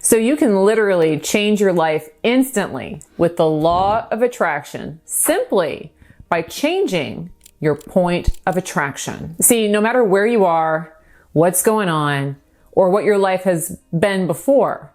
So you can literally change your life instantly with the law of attraction simply by changing your point of attraction. See, no matter where you are, what's going on, or what your life has been before,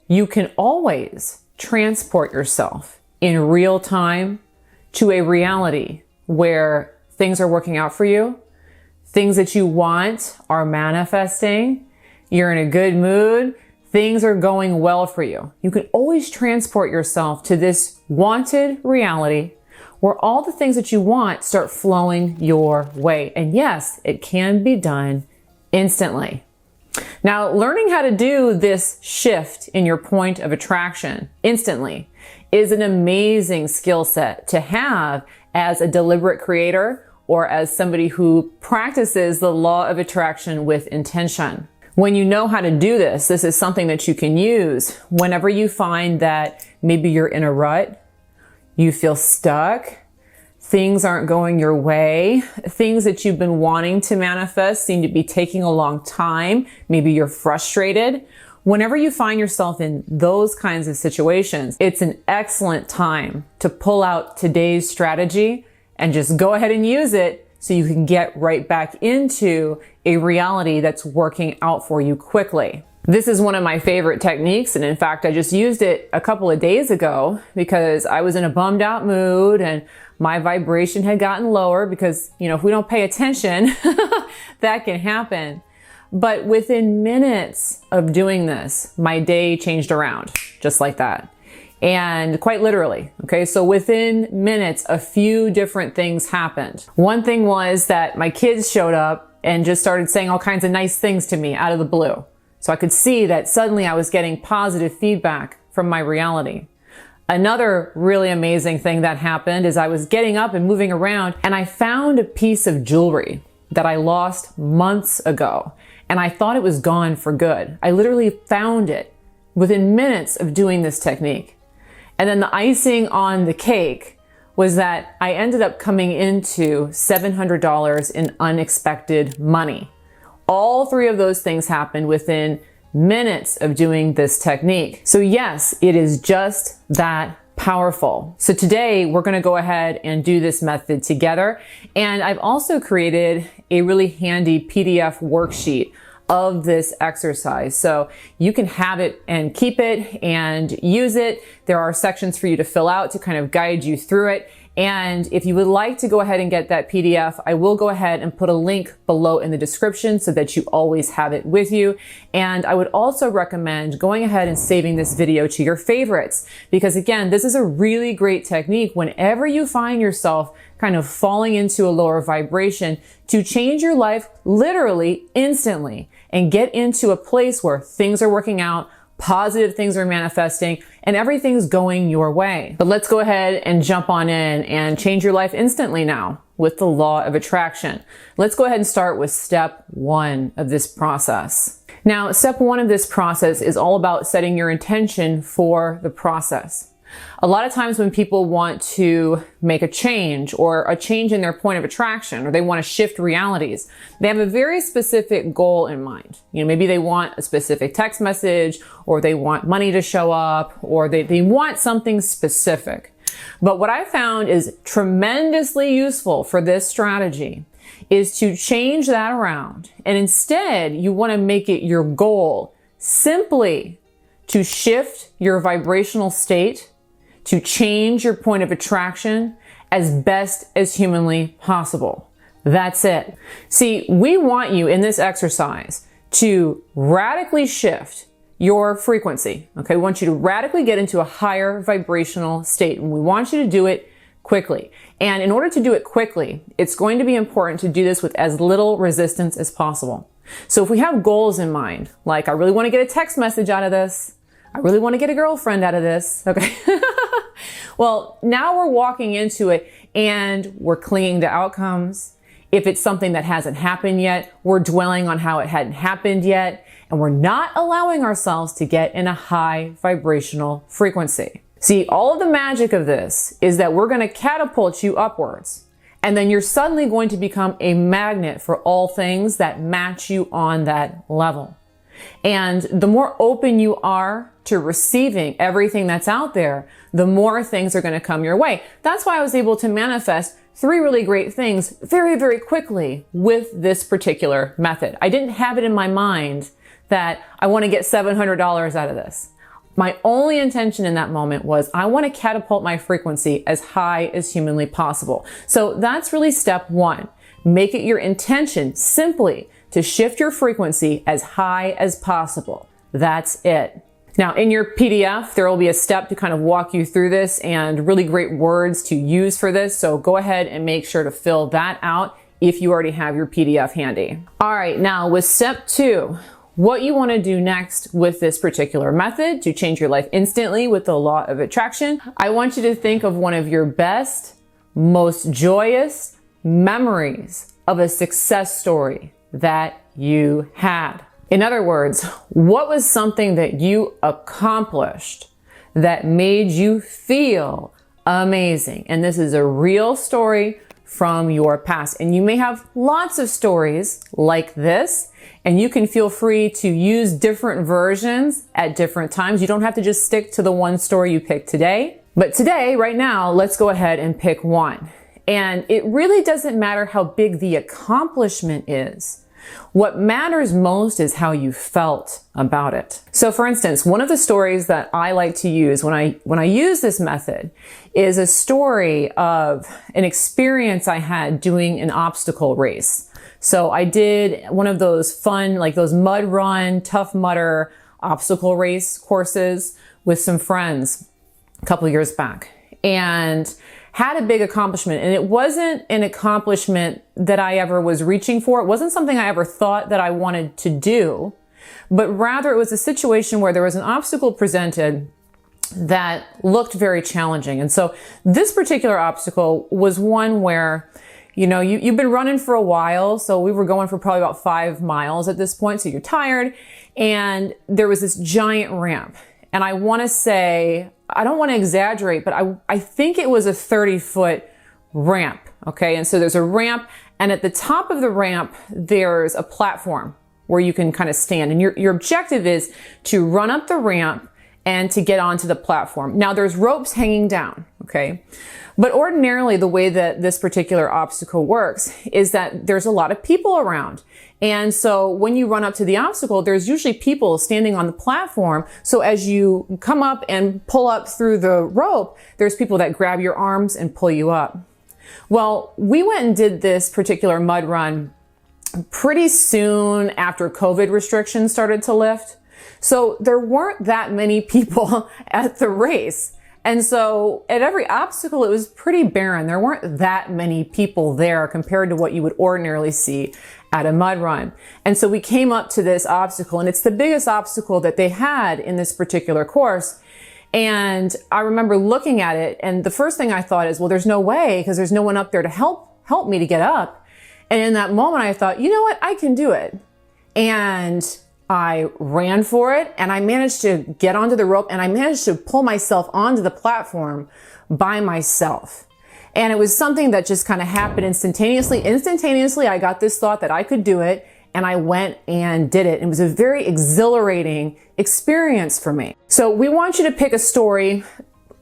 you can always transport yourself in real time to a reality where things are working out for you, things that you want are manifesting, you're in a good mood, things are going well for you. You can always transport yourself to this wanted reality where all the things that you want start flowing your way. And yes, it can be done instantly. Now, learning how to do this shift in your point of attraction instantly is an amazing skill set to have as a deliberate creator or as somebody who practices the law of attraction with intention. When you know how to do this, this is something that you can use whenever you find that maybe you're in a rut, you feel stuck, things aren't going your way, things that you've been wanting to manifest seem to be taking a long time, maybe you're frustrated. Whenever you find yourself in those kinds of situations, it's an excellent time to pull out today's strategy and just go ahead and use it so you can get right back into a reality that's working out for you quickly. This is one of my favorite techniques, and in fact, I just used it a couple of days ago because I was in a bummed out mood and my vibration had gotten lower because, if we don't pay attention, that can happen. But within minutes of doing this, my day changed around just like that. And quite literally, okay? So within minutes, a few different things happened. One thing was that my kids showed up and just started saying all kinds of nice things to me out of the blue. So I could see that suddenly I was getting positive feedback from my reality. Another really amazing thing that happened is I was getting up and moving around and I found a piece of jewelry that I lost months ago. And I thought it was gone for good. I literally found it within minutes of doing this technique. And then the icing on the cake was that I ended up coming into $700 in unexpected money. All three of those things happened within minutes of doing this technique. So yes, it is just that powerful. So today we're going to go ahead and do this method together. And I've also created a really handy PDF worksheet of this exercise. So you can have it and keep it and use it. There are sections for you to fill out to kind of guide you through it. And if you would like to go ahead and get that PDF, I will go ahead and put a link below in the description so that you always have it with you. And I would also recommend going ahead and saving this video to your favorites, because again, this is a really great technique whenever you find yourself kind of falling into a lower vibration to change your life literally instantly and get into a place where things are working out, positive things are manifesting, and everything's going your way. But let's go ahead and jump on in and change your life instantly now with the law of attraction. Let's go ahead and start with step one of this process. Now, step one of this process is all about setting your intention for the process. A lot of times when people want to make a change or a change in their point of attraction, or they want to shift realities, they have a very specific goal in mind. Maybe they want a specific text message, or they want money to show up, or they want something specific. But what I found is tremendously useful for this strategy is to change that around. And instead, you want to make it your goal simply to shift your vibrational state, to change your point of attraction as best as humanly possible. That's it. See, we want you in this exercise to radically shift your frequency. Okay, we want you to radically get into a higher vibrational state, and we want you to do it quickly. And in order to do it quickly, it's going to be important to do this with as little resistance as possible. So if we have goals in mind, like I really want to get a text message out of this, I really want to get a girlfriend out of this, okay? Well, now we're walking into it and we're clinging to outcomes. If it's something that hasn't happened yet, we're dwelling on how it hadn't happened yet, and we're not allowing ourselves to get in a high vibrational frequency. See, all of the magic of this is that we're going to catapult you upwards, and then you're suddenly going to become a magnet for all things that match you on that level. And the more open you are to receiving everything that's out there, the more things are going to come your way. That's why I was able to manifest 3 really great things very, very quickly with this particular method. I didn't have it in my mind that I want to get $700 out of this. My only intention in that moment was I want to catapult my frequency as high as humanly possible. So that's really step 1. Make it your intention simply to shift your frequency as high as possible. That's it. Now, in your PDF, there will be a step to kind of walk you through this and really great words to use for this. So go ahead and make sure to fill that out if you already have your PDF handy. All right, now with step 2, what you want to do next with this particular method to change your life instantly with the law of attraction, I want you to think of one of your best, most joyous memories of a success story that you had. In other words, what was something that you accomplished that made you feel amazing? And this is a real story from your past. And you may have lots of stories like this, and you can feel free to use different versions at different times. You don't have to just stick to the one story you picked today. But today, right now, let's go ahead and pick one. And it really doesn't matter how big the accomplishment is. What matters most is how you felt about it. So for instance, one of the stories that I like to use when I use this method is a story of an experience I had doing an obstacle race. So I did one of those fun, like those mud run, tough mudder obstacle race courses with some friends a couple years back, and had a big accomplishment. And it wasn't an accomplishment that I ever was reaching for. It wasn't something I ever thought that I wanted to do, but rather it was a situation where there was an obstacle presented that looked very challenging. And so this particular obstacle was one where, you know, you've been running for a while. So we were going for probably about 5 miles at this point. So you're tired, and there was this giant ramp. And I want to say, I don't want to exaggerate, but I think it was a 30-foot ramp. Okay. And so there's a ramp, and at the top of the ramp, there's a platform where you can kind of stand. And your objective is to run up the ramp and to get onto the platform. Now there's ropes hanging down. Okay. But ordinarily, the way that this particular obstacle works is that there's a lot of people around. And so when you run up to the obstacle, there's usually people standing on the platform. So as you come up and pull up through the rope, there's people that grab your arms and pull you up. Well, we went and did this particular mud run pretty soon after COVID restrictions started to lift. So there weren't that many people at the race. And so at every obstacle, it was pretty barren. There weren't that many people there compared to what you would ordinarily see at a mud run. And so we came up to this obstacle, and it's the biggest obstacle that they had in this particular course. And I remember looking at it, and the first thing I thought is, well, there's no way, because there's no one up there to help me to get up. And in that moment, I thought, you know what, I can do it. And I ran for it, and I managed to get onto the rope, and I managed to pull myself onto the platform by myself. And it was something that just kind of happened instantaneously. Instantaneously, I got this thought that I could do it, and I went and did it. It was a very exhilarating experience for me. So we want you to pick a story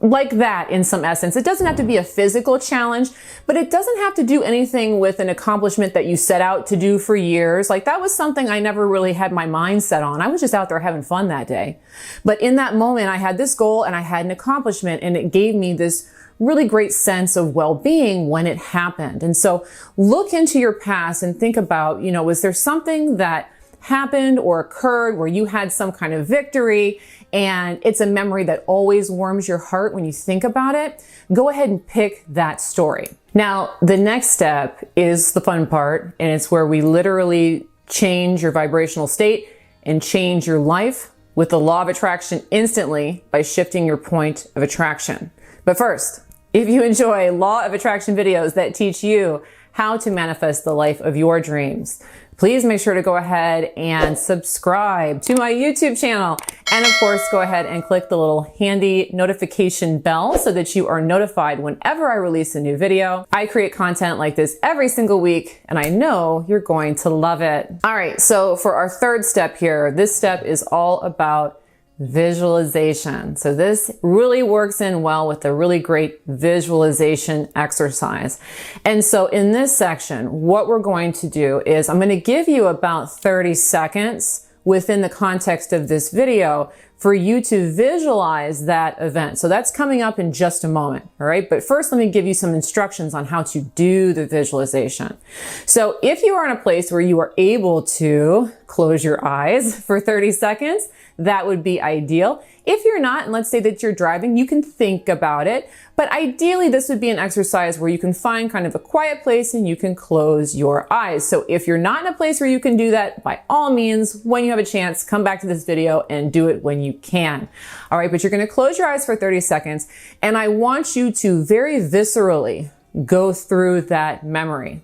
like that in some essence. It doesn't have to be a physical challenge, but it doesn't have to do anything with an accomplishment that you set out to do for years. Like that was something I never really had my mind set on. I was just out there having fun that day. But in that moment, I had this goal and I had an accomplishment, and it gave me this really great sense of well-being when it happened. And so look into your past and think about, you know, was there something that happened or occurred where you had some kind of victory, and it's a memory that always warms your heart when you think about it? Go ahead and pick that story. Now, the next step is the fun part, and it's where we literally change your vibrational state and change your life with the law of attraction instantly by shifting your point of attraction. But first, if you enjoy law of attraction videos that teach you how to manifest the life of your dreams, please make sure to go ahead and subscribe to my YouTube channel. And of course, go ahead and click the little handy notification bell so that you are notified whenever I release a new video. I create content like this every single week, and I know you're going to love it. All right, so for our third step here, this step is all about visualization. So this really works in well with a really great visualization exercise. And so in this section, what we're going to do is I'm going to give you about 30 seconds within the context of this video for you to visualize that event. So that's coming up in just a moment. All right. But first, let me give you some instructions on how to do the visualization. So if you are in a place where you are able to close your eyes for 30 seconds, that would be ideal. If you're not, and let's say that you're driving, you can think about it. But ideally, this would be an exercise where you can find kind of a quiet place and you can close your eyes. So if you're not in a place where you can do that, by all means, when you have a chance, come back to this video and do it when you can. All right, but you're going to close your eyes for 30 seconds. And I want you to very viscerally go through that memory.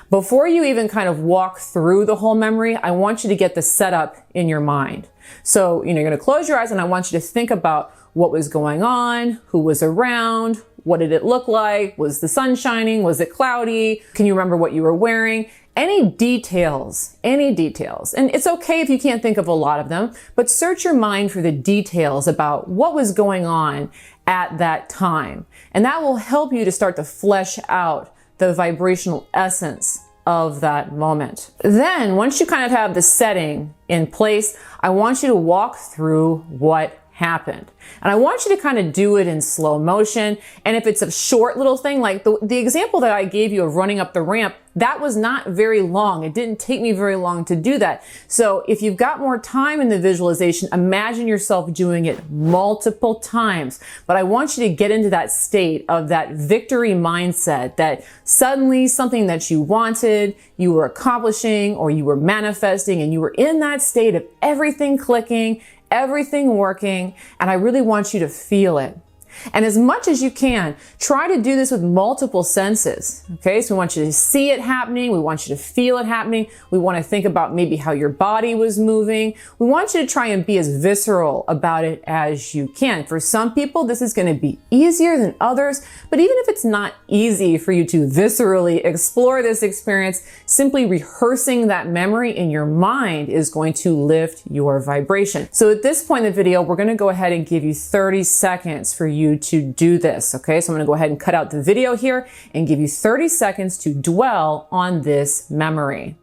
Before you even kind of walk through the whole memory, I want you to get the setup in your mind. So, you're going to close your eyes and I want you to think about what was going on, who was around, what did it look like, was the sun shining, was it cloudy, can you remember what you were wearing? Any details. And it's okay if you can't think of a lot of them, but search your mind for the details about what was going on at that time. And that will help you to start to flesh out the vibrational essence of that moment. Then, once you kind of have the setting in place, I want you to walk through what happened. And I want you to kind of do it in slow motion. And if it's a short little thing, like the example that I gave you of running up the ramp, that was not very long. It didn't take me very long to do that. So if you've got more time in the visualization, imagine yourself doing it multiple times. But I want you to get into that state of that victory mindset, that suddenly something that you wanted, you were accomplishing, or you were manifesting, and you were in that state of everything clicking, everything working, and I really want you to feel it. And as much as you can, try to do this with multiple senses. Okay, so we want you to see it happening. We want you to feel it happening. We want to think about maybe how your body was moving. We want you to try and be as visceral about it as you can. For some people, this is going to be easier than others, but even if it's not easy for you to viscerally explore this experience, simply rehearsing that memory in your mind is going to lift your vibration. So at this point in the video, we're going to go ahead and give you 30 seconds for you to do this. Okay, so I'm going to go ahead and cut out the video here and give you 30 seconds to dwell on this memory.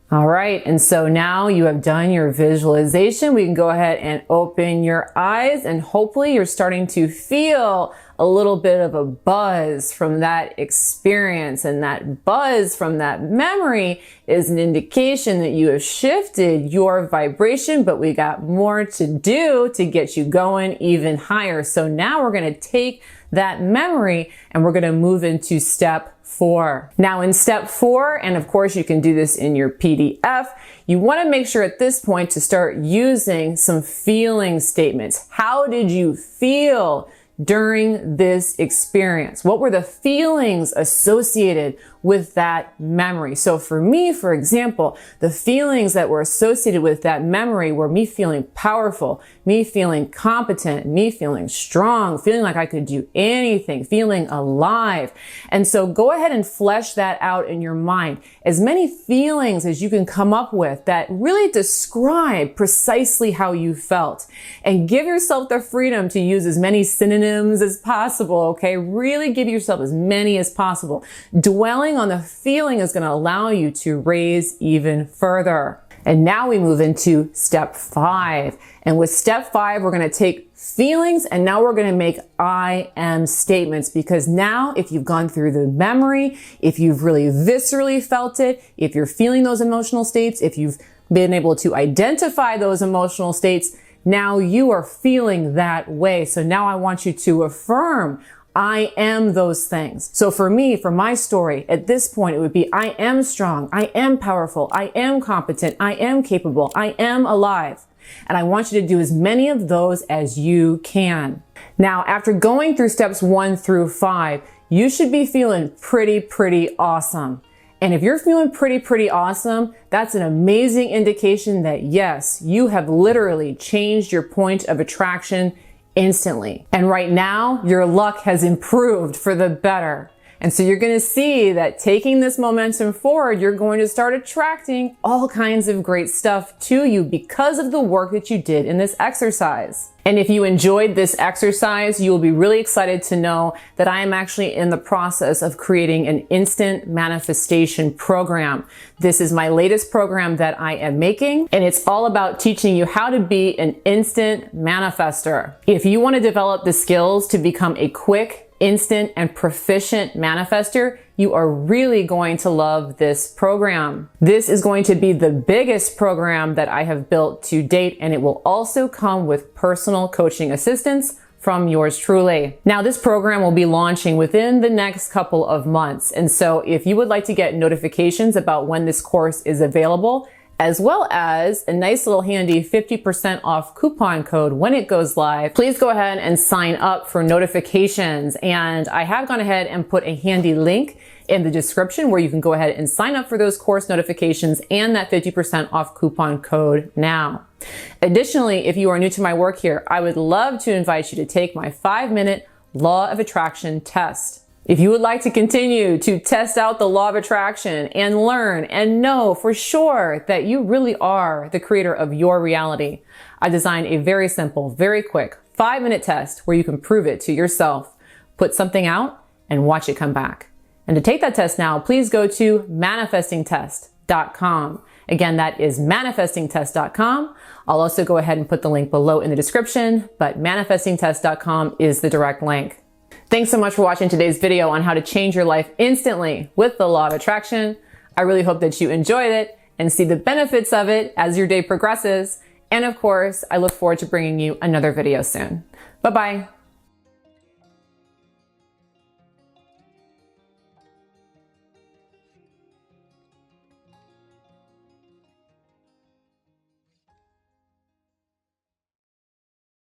All right, and so now you have done your visualization. We can go ahead and open your eyes, and hopefully you're starting to feel a little bit of a buzz from that experience. And that buzz from that memory is an indication that you have shifted your vibration, but we got more to do to get you going even higher. So now we're going to take that memory and we're going to move into step 4. Now in step 4, and of course you can do this in your PDF, you want to make sure at this point to start using some feeling statements. How did you feel during this experience? What were the feelings associated with that memory? So for me, for example, the feelings that were associated with that memory were me feeling powerful, me feeling competent, me feeling strong, feeling like I could do anything, feeling alive. And so go ahead and flesh that out in your mind. As many feelings as you can come up with that really describe precisely how you felt. And give yourself the freedom to use as many synonyms as possible, okay? Really give yourself as many as possible. Dwelling on the feeling is going to allow you to raise even further. And now we move into step 5. And with step 5, we're going to take feelings and now we're going to make I am statements, because now if you've gone through the memory, if you've really viscerally felt it, if you're feeling those emotional states, if you've been able to identify those emotional states, now you are feeling that way. So now I want you to affirm, I am those things. So for me, for my story, at this point, it would be, I am strong, I am powerful, I am competent, I am capable, I am alive. And I want you to do as many of those as you can. Now, after going through steps 1 through 5, you should be feeling pretty awesome. And if you're feeling pretty awesome, that's an amazing indication that yes, you have literally changed your point of attraction instantly. And right now, your luck has improved for the better. And so you're going to see that taking this momentum forward, you're going to start attracting all kinds of great stuff to you because of the work that you did in this exercise. And if you enjoyed this exercise, you will be really excited to know that I am actually in the process of creating an instant manifestation program. This is my latest program that I am making, and it's all about teaching you how to be an instant manifester. If you want to develop the skills to become a quick, instant, and proficient manifester, you are really going to love this program. This is going to be the biggest program that I have built to date, and it will also come with personal coaching assistance from yours truly. Now, this program will be launching within the next couple of months. And so if you would like to get notifications about when this course is available, as well as a nice little handy 50% off coupon code when it goes live, please go ahead and sign up for notifications. And I have gone ahead and put a handy link in the description where you can go ahead and sign up for those course notifications and that 50% off coupon code now. Additionally, if you are new to my work here, I would love to invite you to take my 5-minute Law of Attraction test. If you would like to continue to test out the law of attraction and learn and know for sure that you really are the creator of your reality, I designed a very simple, very quick 5-minute test where you can prove it to yourself. Put something out and watch it come back. And to take that test now, please go to manifestingtest.com. Again, that is manifestingtest.com. I'll also go ahead and put the link below in the description, but manifestingtest.com is the direct link. Thanks so much for watching today's video on how to change your life instantly with the law of attraction. I really hope that you enjoyed it and see the benefits of it as your day progresses. And of course, I look forward to bringing you another video soon. Bye-bye.